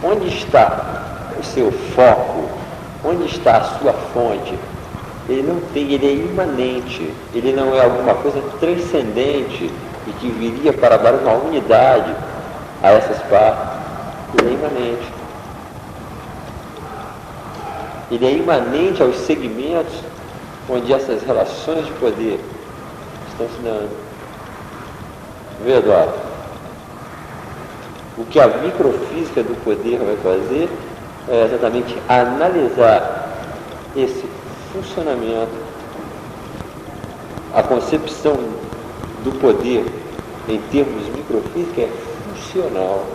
onde está o seu foco, onde está a sua fonte. Ele não tem, ele é imanente, ele não é alguma coisa transcendente e que viria para dar uma unidade a essas partes. Ele é imanente. Ele é imanente aos segmentos onde essas relações de poder estão se dando. Vê, Eduardo? O que a microfísica do poder vai fazer é exatamente analisar esse funcionamento, a concepção do poder em termos microfísica é funcional.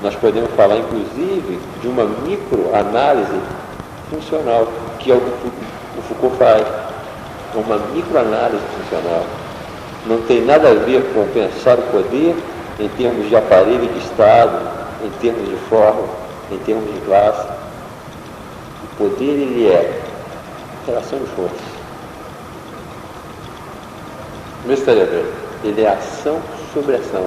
Nós podemos falar, inclusive, de uma microanálise funcional, que é o que o Foucault faz. Uma microanálise funcional. Não tem nada a ver com pensar o poder em termos de aparelho de Estado, em termos de forma, em termos de classe. O poder, ele é relação de forças. Não estaria vendo? Ele é ação sobre ação.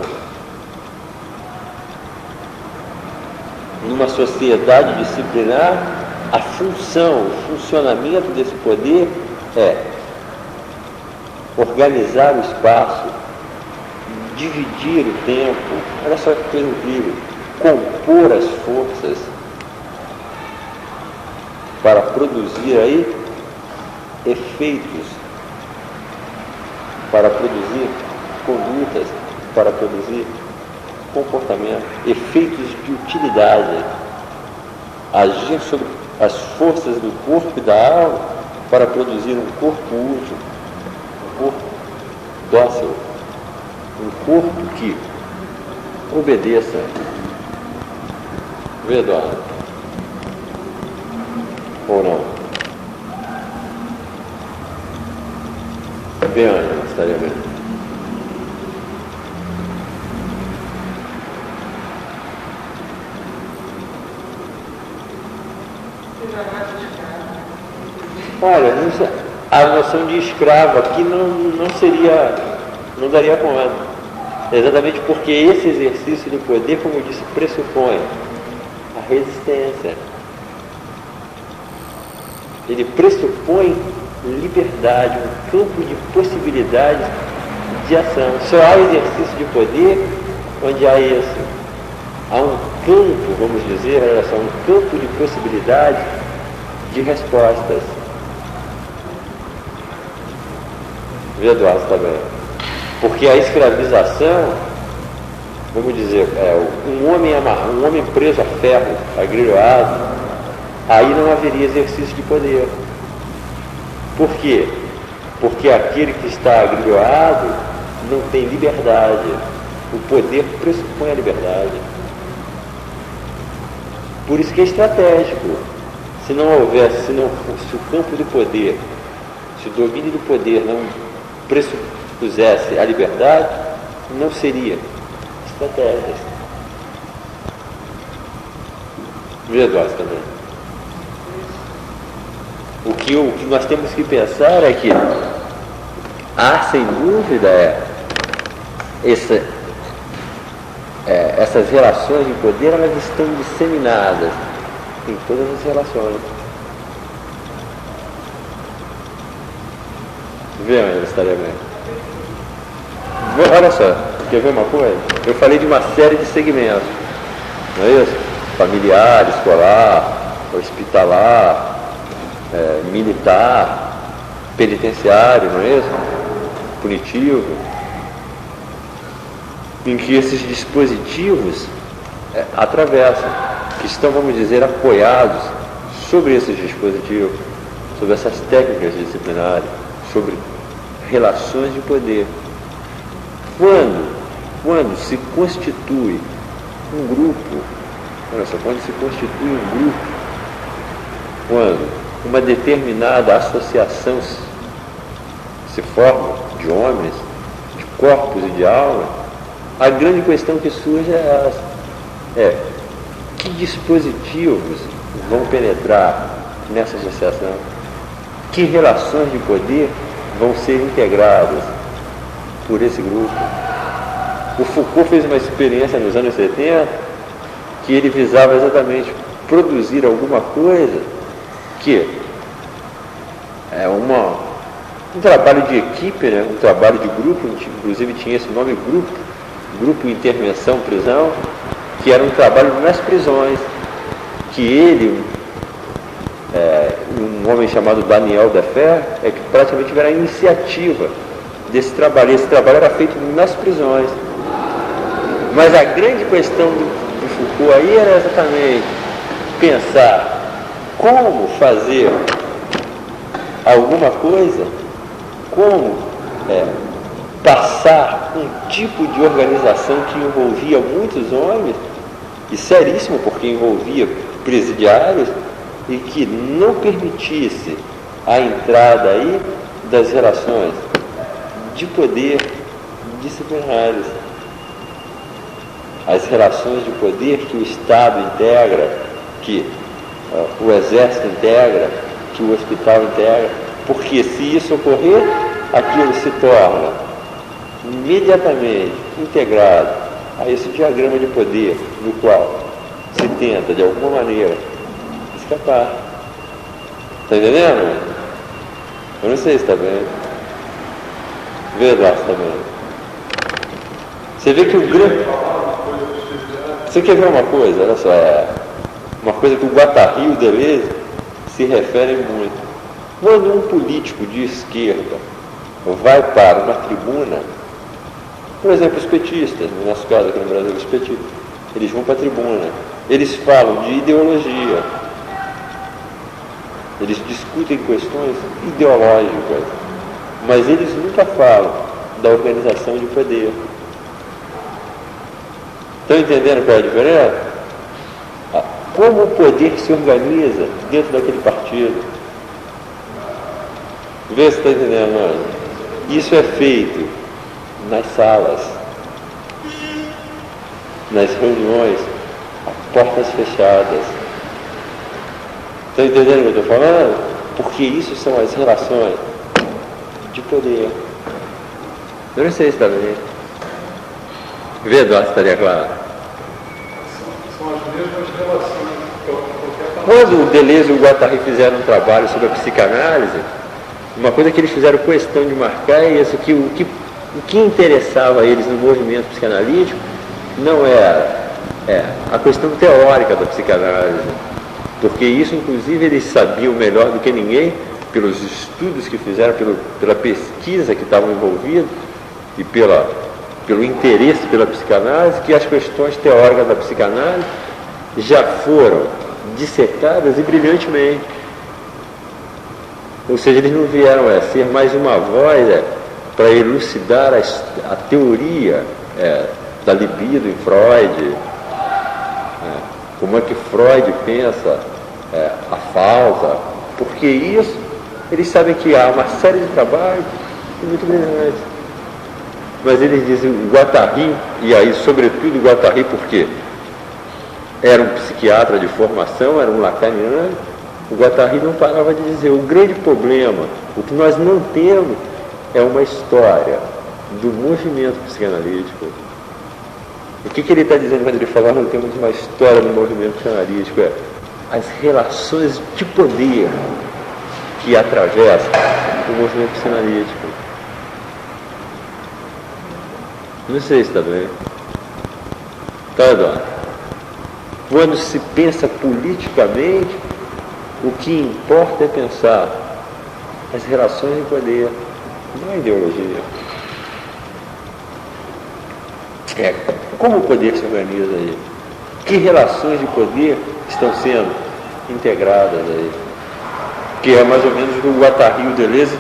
Numa sociedade disciplinar, a função, o funcionamento desse poder é organizar o espaço, dividir o tempo, olha só que coisa incrível, compor as forças para produzir aí efeitos, para produzir condutas, para produzir comportamento, efeitos de utilidade, agir sobre as forças do corpo e da alma para produzir um corpo útil, um corpo dócil, um corpo que obedeça. Vê, Eduardo? Ou não? Vê, Ângela, estaria vendo? Olha, a noção de escravo aqui não daria conta. Exatamente porque esse exercício do poder, como eu disse, pressupõe a resistência. Ele pressupõe liberdade, um campo de possibilidades de ação. Só há exercício de poder onde há isso. Há um campo, vamos dizer, olha só, um campo de possibilidades de respostas. Vê, Eduardo, também. Porque a escravização, vamos dizer, um homem preso a ferro, agrilhoado, aí não haveria exercício de poder. Por quê? Porque aquele que está agrilhoado não tem liberdade. O poder pressupõe a liberdade. Por isso que é estratégico. Se não houvesse, se o campo do poder, se o domínio do poder não pressupusesse a liberdade, não seria estratégia. Vê, Eduardo, também. O que nós temos que pensar é que há, sem dúvida, essas relações de poder, elas estão disseminadas em todas as relações. Vê, Ana, estaria bem. Olha só, quer ver uma coisa? Eu falei de uma série de segmentos, não é isso? Familiar, escolar, hospitalar, militar, penitenciário, não é isso? Punitivo, em que esses dispositivos atravessam, que estão, vamos dizer, apoiados sobre esses dispositivos, sobre essas técnicas disciplinares, sobre relações de poder. Quando se constitui um grupo, olha só, quando se constitui um grupo, quando uma determinada associação se forma de homens, de corpos e de alma, a grande questão que surge é essa: que dispositivos vão penetrar nessa associação? Que relações de poder vão ser integradas por esse grupo? O Foucault fez uma experiência nos anos 70 que ele visava exatamente produzir alguma coisa que é um trabalho de equipe, né? Um trabalho de grupo, inclusive tinha esse nome grupo intervenção prisão, que era um trabalho nas prisões, que ele, um homem chamado Daniel da Fé, é que praticamente tiveram a iniciativa desse trabalho. Esse trabalho era feito nas prisões. Mas a grande questão do Foucault aí era exatamente pensar como fazer alguma coisa, como passar um tipo de organização que envolvia muitos homens, e seríssimo porque envolvia presidiários, e que não permitisse a entrada aí das relações de poder disciplinares, as relações de poder que o Estado integra, que o Exército integra, que o hospital integra, porque se isso ocorrer, aquilo se torna imediatamente integrado a esse diagrama de poder no qual se tenta, de alguma maneira, escapar. Está entendendo? Eu não sei se está bem. Verdade também. Você vê que o grande... Você quer ver uma coisa? Olha só, uma coisa que o Guattari e o Deleuze se referem muito. Quando um político de esquerda vai para uma tribuna, por exemplo, os petistas, no nosso caso aqui no Brasil, os petistas, eles vão para a tribuna, eles falam de ideologia, eles discutem questões ideológicas, mas eles nunca falam da organização de poder. Estão entendendo qual é a diferença? Como o poder se organiza dentro daquele partido? Vê se está entendendo, mano. Isso é feito nas salas, nas reuniões, a portas fechadas. Estão entendendo o que eu estou falando? Porque isso são as relações de poder. Eu não sei se está bem. Vê, Eduardo, estaria claro. São as mesmas relações. Quando o Deleuze e o Guattari fizeram um trabalho sobre a psicanálise, uma coisa que eles fizeram questão de marcar é isso, que o que interessava a eles no movimento psicanalítico não era a questão teórica da psicanálise, porque isso, inclusive, eles sabiam melhor do que ninguém, pelos estudos que fizeram, pela pesquisa que estavam envolvidos e pelo interesse pela psicanálise, que as questões teóricas da psicanálise já foram dissecadas e brilhantemente. Ou seja, eles não vieram ser mais uma voz para elucidar a teoria da libido em Freud, como é que Freud pensa a falta, porque isso, eles sabem que há uma série de trabalhos muito brilhantes. Mas eles dizem o Guattari, e aí sobretudo o Guattari porque era um psiquiatra de formação, era um lacaniano, o Guattari não parava de dizer, o grande problema, o que nós não temos é uma história do movimento psicanalítico. O que ele está dizendo quando ele fala não temos uma história do movimento psicanalítico? As relações de poder que atravessam o movimento psicanalítico. Não sei se está bem. Tá, Eduardo? Quando se pensa politicamente, o que importa é pensar as relações de poder, não a ideologia. Como o poder se organiza aí? Que relações de poder estão sendo integradas aí? Que é mais ou menos o que o Guattari e o Deleuze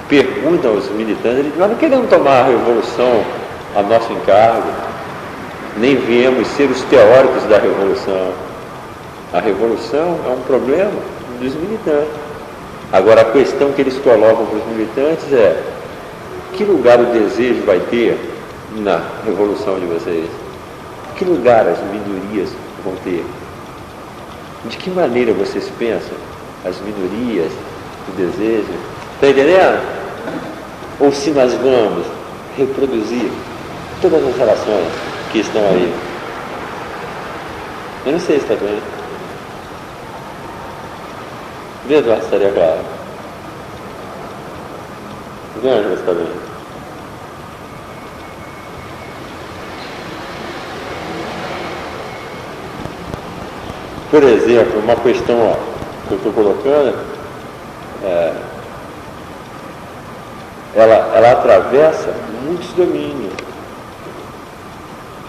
perguntam aos militantes. Eles dizem, nós não queremos tomar a revolução a nosso encargo, nem viemos ser os teóricos da revolução. A revolução é um problema dos militantes. Agora, a questão que eles colocam para os militantes é: que lugar o desejo vai ter na revolução de vocês? Que lugar as minorias vão ter? De que maneira vocês pensam as minorias, o desejo? Está entendendo? Ou se nós vamos reproduzir todas as relações que estão aí? Eu não sei se está bem. Vê, Eduardo, estaria claro. Vê, Ângela, se está bem. Por exemplo, uma questão que eu estou colocando, ela atravessa muitos domínios,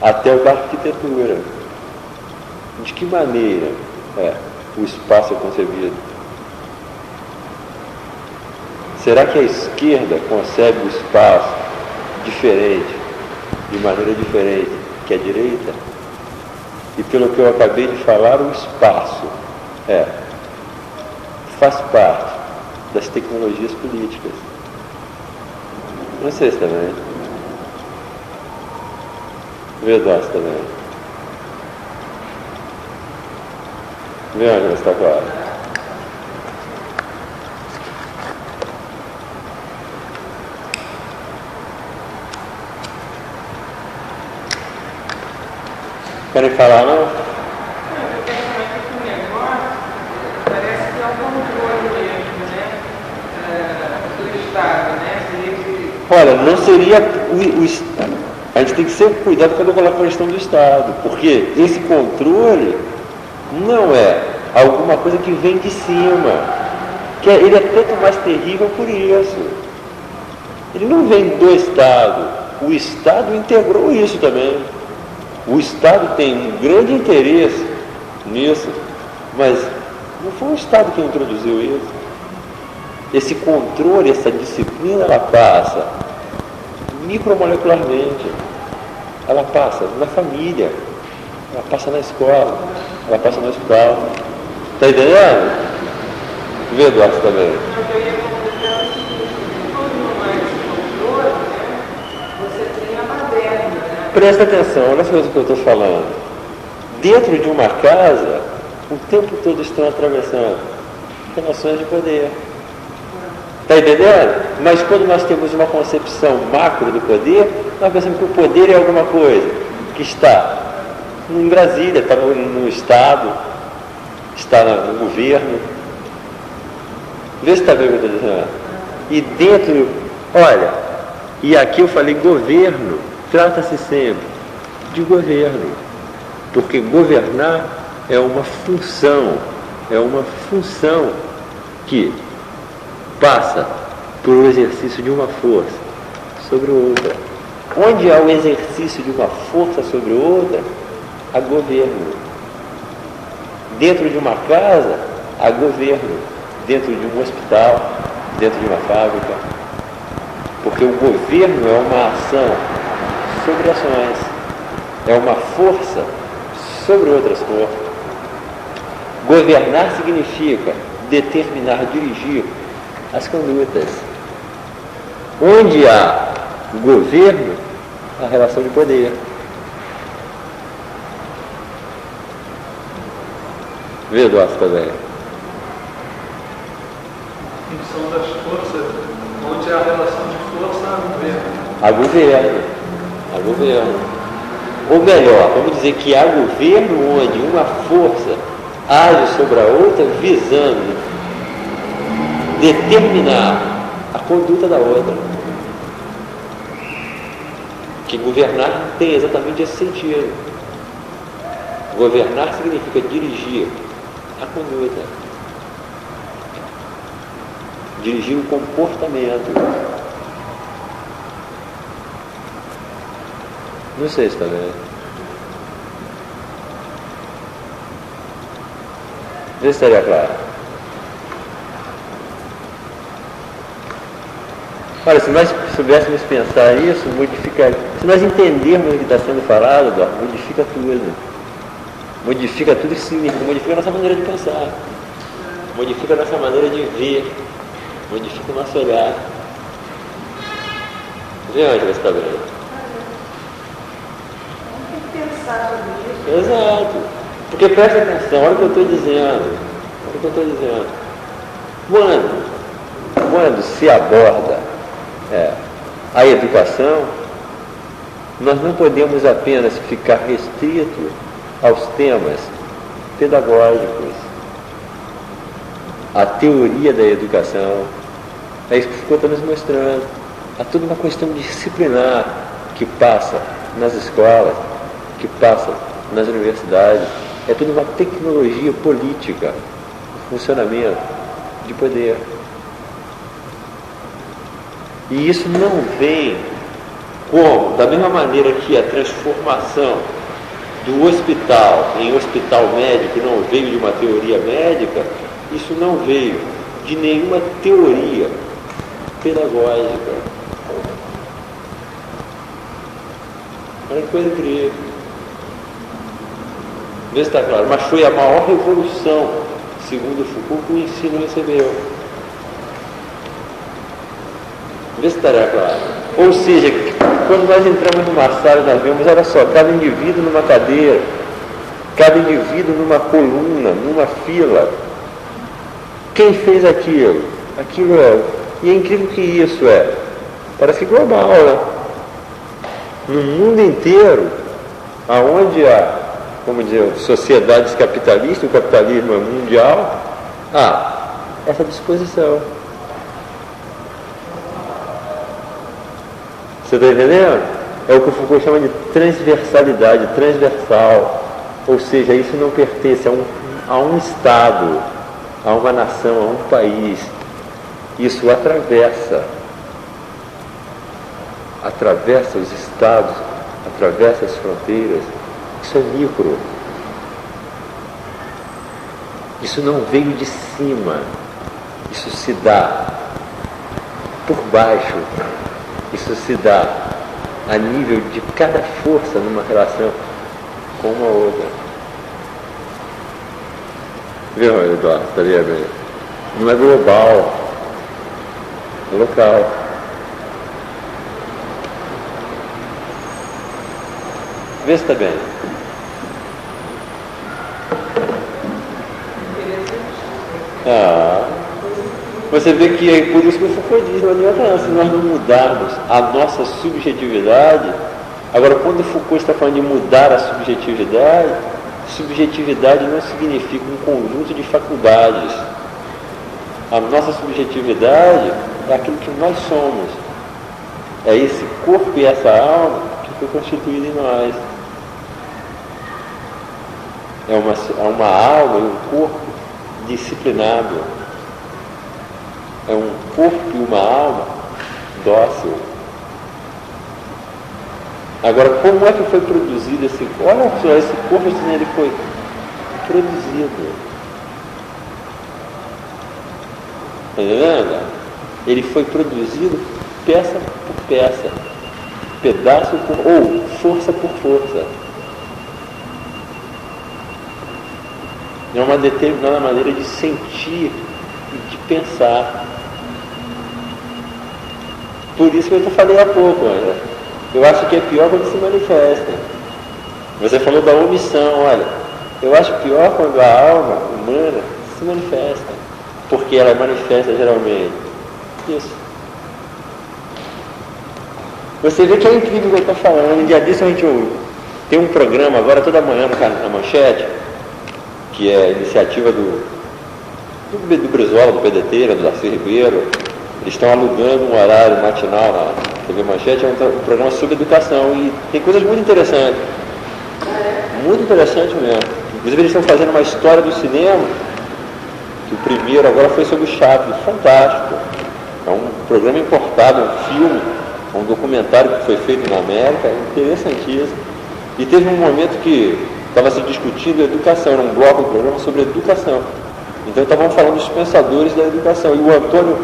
até o da arquitetura. De que maneira o espaço é concebido? Será que a esquerda concebe o espaço diferente, de maneira diferente que a direita? E pelo que eu acabei de falar, o espaço faz parte das tecnologias políticas. Não sei se também. Verdade também. Veja, está claro. Querem falar, não? Parece que é um controle mesmo, né? Do Estado, né? Olha, não seria a gente tem que sempre cuidar quando coloca a questão do Estado, porque esse controle não é alguma coisa que vem de cima, ele é tanto mais terrível por isso. Ele não vem do Estado, o Estado integrou isso também. O Estado tem um grande interesse nisso, mas não foi o Estado que introduziu isso. Esse controle, essa disciplina, ela passa micromolecularmente, ela passa na família, ela passa na escola, ela passa no hospital. Está entendendo? Vê, Eduardo, também. Eu ia completar o seguinte: quando não é esse controle, né? Você tem a baderna, né? Presta atenção, olha as coisas que eu estou falando. Dentro de uma casa, o tempo todo estão atravessando relações de poder. Está entendendo? Mas quando nós temos uma concepção macro do poder, nós pensamos que o poder é alguma coisa que está em Brasília, está no Estado, está no governo. Vê se está vendo o que eu estou dizendo. E dentro, olha, e aqui eu falei governo, trata-se sempre de governo, porque governar é uma função que passa por um exercício de uma força sobre outra. Onde há o exercício de uma força sobre outra, há governo. Dentro de uma casa, há governo. Dentro de um hospital, dentro de uma fábrica. Porque o governo é uma ação sobre ações. É uma força sobre outras forças. Governar significa determinar, dirigir as condutas. Onde há governo, a relação de poder. Vê, Eduardo, também. Função das forças, onde há relação de força a governo. Há governo. Há governo. Ou melhor, vamos dizer que há governo onde uma força age sobre a outra visando determinar a conduta da outra. Que governar tem exatamente esse sentido. Governar significa dirigir a conduta, dirigir o comportamento. Não sei se está vendo. Vê se estaria claro. Olha, se nós soubéssemos pensar isso, modificaria. Se nós entendermos o que está sendo falado, modifica tudo. Modifica tudo e significa, modifica a nossa maneira de pensar. Modifica a nossa maneira de ver. Modifica o nosso olhar. Vê onde você está vendo? Tem que pensar sobre isso. Exato. Porque presta atenção, olha o que eu estou dizendo. Olha o que eu estou dizendo. Quando se aborda a educação, nós não podemos apenas ficar restrito aos temas pedagógicos. A teoria da educação, é isso que Foucault está nos mostrando. Há toda uma questão disciplinar que passa nas escolas, que passa nas universidades. É toda uma tecnologia política, funcionamento de poder. E isso não vem como, da mesma maneira que a transformação do hospital em hospital médico não veio de uma teoria médica, isso não veio de nenhuma teoria pedagógica. Olha que coisa incrível. Vê se está claro. Mas foi a maior revolução, segundo Foucault, que o ensino recebeu. Vê se estará claro. Ou seja, quando nós entramos numa sala, nós vemos, olha só, cada indivíduo numa cadeira, cada indivíduo numa coluna, numa fila. Quem fez aquilo? Aquilo é. E é incrível que isso é. Parece global, né? No mundo inteiro, aonde há, como dizer, sociedades capitalistas, o capitalismo é mundial, há essa disposição. Você está entendendo? É o que o Foucault chama de transversalidade, transversal. Ou seja, isso não pertence a um Estado, a uma nação, a um país. Isso atravessa os estados, atravessa as fronteiras. Isso é micro. Isso não veio de cima. Isso se dá por baixo. Isso se dá a nível de cada força numa relação com uma outra. Viu, Eduardo? Está vendo? Não é global, é local. Vê se está bem. Você vê que é por isso que o Foucault diz, não adianta se nós não mudarmos a nossa subjetividade. Agora, quando o Foucault está falando de mudar a subjetividade não significa um conjunto de faculdades. A nossa subjetividade é aquilo que nós somos. É esse corpo e essa alma que foi constituído em nós. É uma alma e um corpo disciplinado. É um corpo e uma alma dócil. Agora, como é que foi produzido esse corpo? Olha só, esse corpo, ele foi produzido. Está entendendo? Ele foi produzido peça por peça, pedaço ou força por força. É uma determinada maneira de sentir e de pensar. Por isso que eu falei há pouco, olha. Eu acho que é pior quando se manifesta. Você falou da omissão, olha. Eu acho pior quando a alma humana se manifesta. Porque ela manifesta geralmente. Isso. Você vê que é incrível o que eu estou falando. Um dia disso a gente tem um programa agora toda manhã na Manchete, que é a iniciativa do Brizola, do PDT, do Darcy Ribeiro. Eles estão alugando um horário matinal na TV Manchete, é um programa sobre educação e tem coisas muito interessantes. Muito interessante mesmo. Inclusive eles estão fazendo uma história do cinema, que o primeiro agora foi sobre o Chaplin, fantástico. É um programa importado, um filme, um documentário que foi feito na América, é interessantíssimo. E teve um momento que estava se discutindo educação, era um bloco do programa sobre educação. Então estavam falando dos pensadores da educação. E o Antônio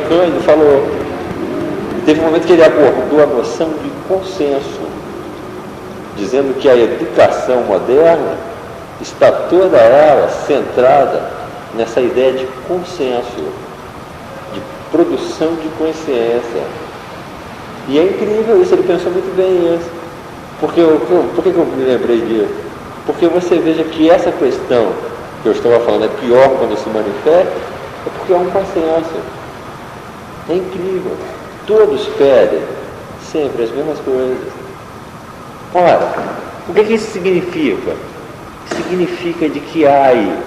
Cândido falou, teve um momento que ele abordou a noção de consenso, dizendo que a educação moderna está toda ela centrada nessa ideia de consenso, de produção de consciência. E é incrível isso, ele pensou muito bem isso. Por que eu me lembrei disso? Porque você veja que essa questão que eu estava falando é pior quando se manifesta, é porque é um consenso. É incrível. Todos pedem sempre as mesmas coisas. Ora, o que isso significa? significa de que há aí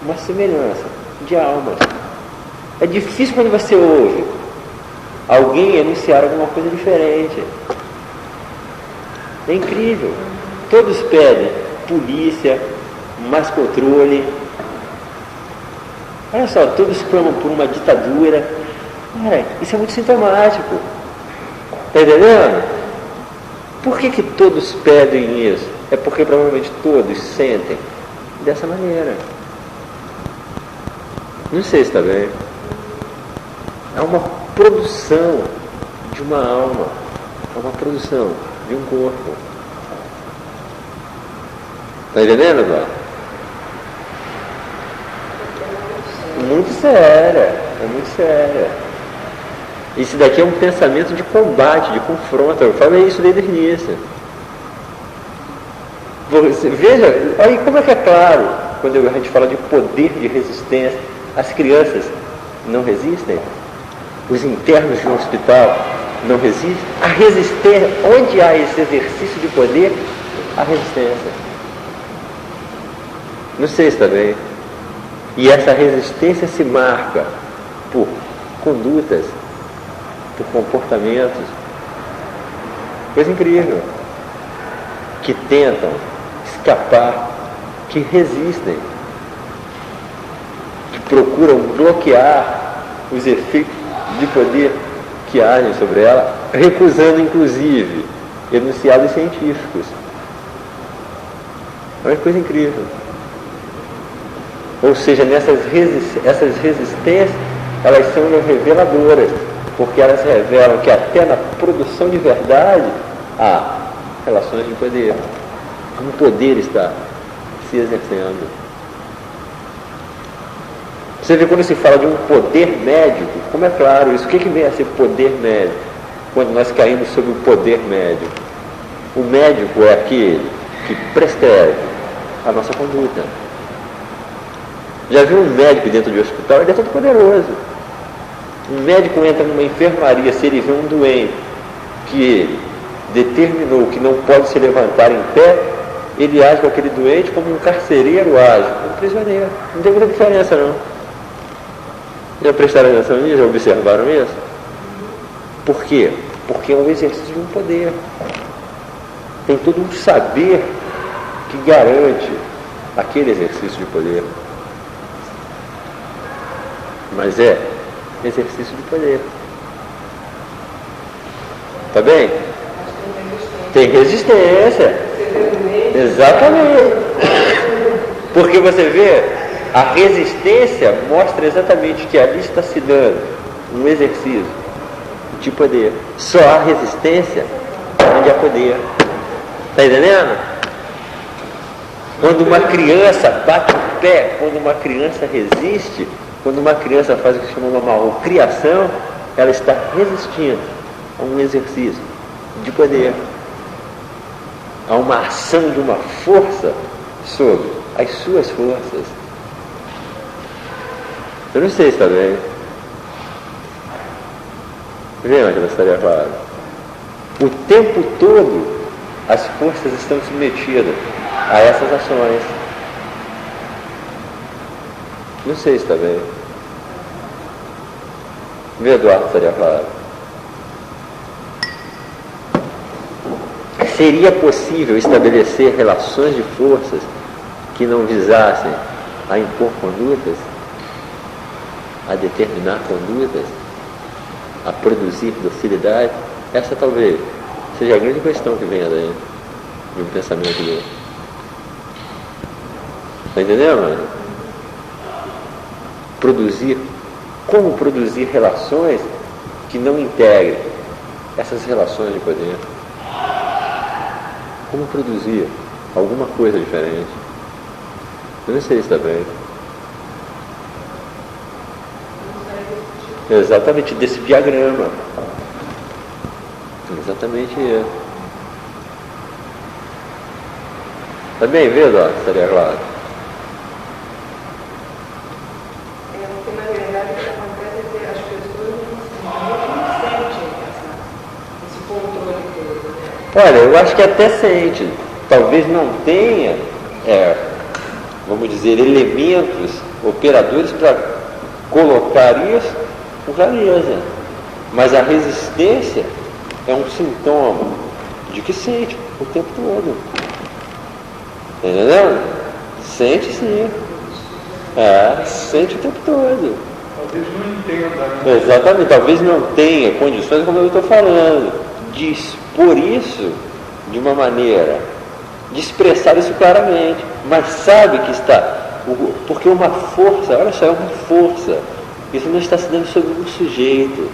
uma semelhança de almas. É difícil quando você ouve alguém enunciar alguma coisa diferente. É incrível. Todos pedem polícia, mais controle. Olha só, todos clamam por uma ditadura. Cara, isso é muito sintomático. Está entendendo? Por que todos pedem isso? É porque provavelmente todos sentem dessa maneira. Não sei se está bem. É uma produção de uma alma. É uma produção de um corpo. Está entendendo, Eduardo? Muito séria. É muito séria. Isso daqui é um pensamento de combate, de confronto. Eu falei isso desde o início. Você, veja, olha como é que é claro, quando a gente fala de poder de resistência, as crianças não resistem, os internos de um hospital não resistem. A resistência, onde há esse exercício de poder, há resistência. Não sei se está bem. E essa resistência se marca por condutas, por comportamentos, coisa incrível, que tentam escapar, que resistem, que procuram bloquear os efeitos de poder que agem sobre ela, recusando inclusive enunciados científicos. É uma coisa incrível. Ou seja, essas resistências, elas são reveladoras, porque elas revelam que até na produção de verdade há relações de poder. Um poder está se exercendo. Você vê quando se fala de um poder médico, como é claro isso. O que vem a ser poder médico? Quando nós caímos sobre o poder médico. O médico é aquele que prescreve a nossa conduta. Já viu um médico dentro de um hospital? Ele é todo poderoso. Um médico entra numa enfermaria, se ele vê um doente que ele determinou que não pode se levantar em pé, ele age com aquele doente como um carcereiro age, como um prisioneiro. Não tem muita diferença, não. Já prestaram atenção nisso? Já observaram isso? Por quê? Porque é um exercício de um poder. Tem todo um saber que garante aquele exercício de poder. Mas é exercício de poder. Tá bem? Tem resistência. Exatamente. Porque você vê, a resistência mostra exatamente que ali está se dando um exercício de poder. Só há resistência onde há poder. Está entendendo? Quando uma criança bate o pé, quando uma criança resiste, quando uma criança faz o que se chama uma malcriação, ela está resistindo a um exercício de poder, a uma ação de uma força sobre as suas forças. Eu não sei se está bem. Vê onde não estaria claro. O tempo todo as forças estão submetidas a essas ações. Não sei se está bem. Vê, Eduardo, estaria claro. Seria possível estabelecer relações de forças que não visassem a impor condutas, a determinar condutas, a produzir docilidade? Essa talvez seja a grande questão que venha daí, de um pensamento dele. Está entendendo, mano? Como produzir relações que não integrem essas relações de poder? Como produzir alguma coisa diferente? Eu não sei se está bem. Exatamente desse diagrama. Exatamente isso. Está bem, vê, Dó? Estaria claro. Porque, na verdade, o que acontece é que as pessoas não sentem esse controle todo, né? Olha, eu acho que até sente. Talvez não tenha vamos dizer, elementos, operadores para colocar isso com clareza. Mas a resistência é um sintoma de que sente o tempo todo. Entendeu? Sente sim. Sente o tempo todo. Talvez não entenda, né? Exatamente, talvez não tenha condições, como eu estou falando, de expor isso de uma maneira, de expressar isso claramente, mas sabe que está, porque uma força, olha só, é uma força, isso não está se dando sobre um sujeito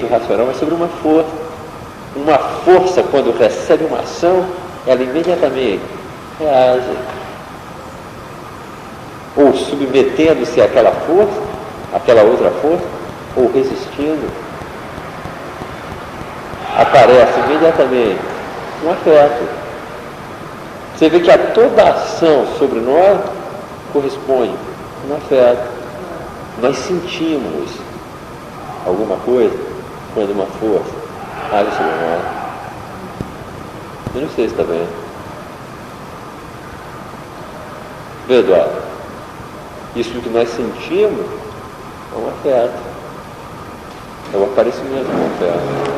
racional, mas sobre uma força. Uma força, quando recebe uma ação, ela imediatamente reage. Ou submetendo-se àquela força, àquela outra força, ou resistindo. Aparece imediatamente um afeto. Você vê que a toda ação sobre nós corresponde um afeto. Nós sentimos alguma coisa quando uma força age sobre nós. Eu não sei se está bem. Vê, Eduardo? Isso que nós sentimos é um afeto. É o aparecimento de um afeto.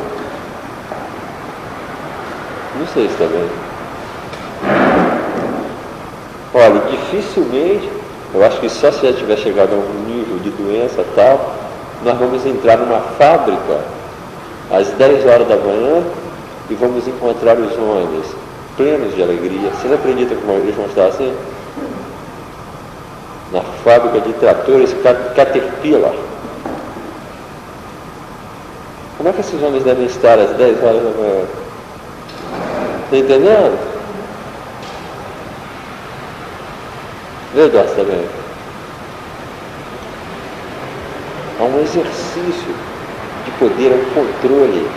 Não sei se está bem. Olha, dificilmente, eu acho que só se já tiver chegado a um nível de doença tal, nós vamos entrar numa fábrica às 10 horas da manhã e vamos encontrar os homens plenos de alegria. Vocês acreditam que eles vão estar assim? Na fábrica de tratores Caterpillar. Como é que esses homens devem estar às 10 horas da manhã? Está entendendo? Vê, Eduardo, também. Há um exercício de poder, é um controle.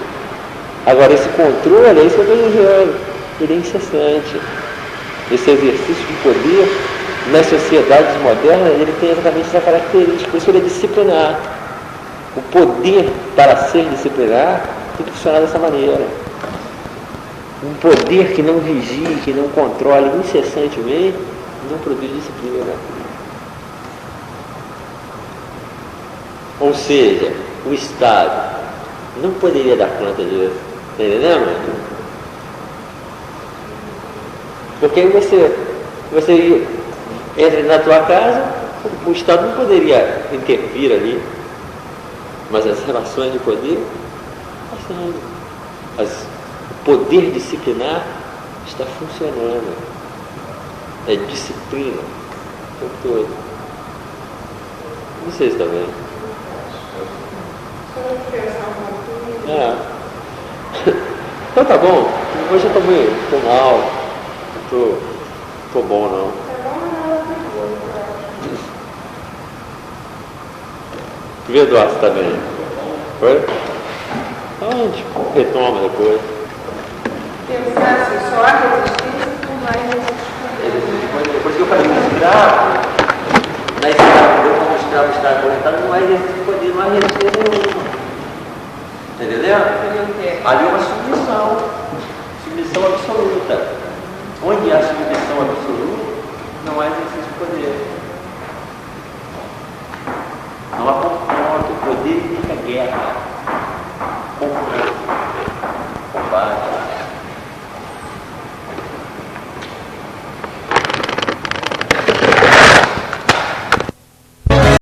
Agora, esse controle, é isso que eu estou dizendo, ele é incessante. Esse exercício de poder, nas sociedades modernas, ele tem exatamente essa característica, por isso ele é disciplinar. O poder, para ser disciplinar, tem que funcionar dessa maneira. Um poder que não vigie, que não controle incessantemente, não produz disciplina. Ou seja, o Estado não poderia dar conta disso. Está entendendo? Porque aí você entra na tua casa, o Estado não poderia intervir ali, mas as relações de poder, o poder disciplinar está funcionando. É disciplina o tempo todo. Não sei se está bem. Então tá bom. Hoje eu estou mal. Não estou bom não. Vê, Eduardo, está bem? Foi? Então a gente retoma depois. Pensar assim, só há resistência com mais resistência. Depois que eu falei, o escravo, na escravidão, como o escravo está acorrentado, não há exercício de poder, não há resistência nenhuma. Entendeu? Ali é uma submissão. Submissão absoluta. Onde há submissão absoluta, não há exercício de poder. Não há confronto, o poder indica guerra.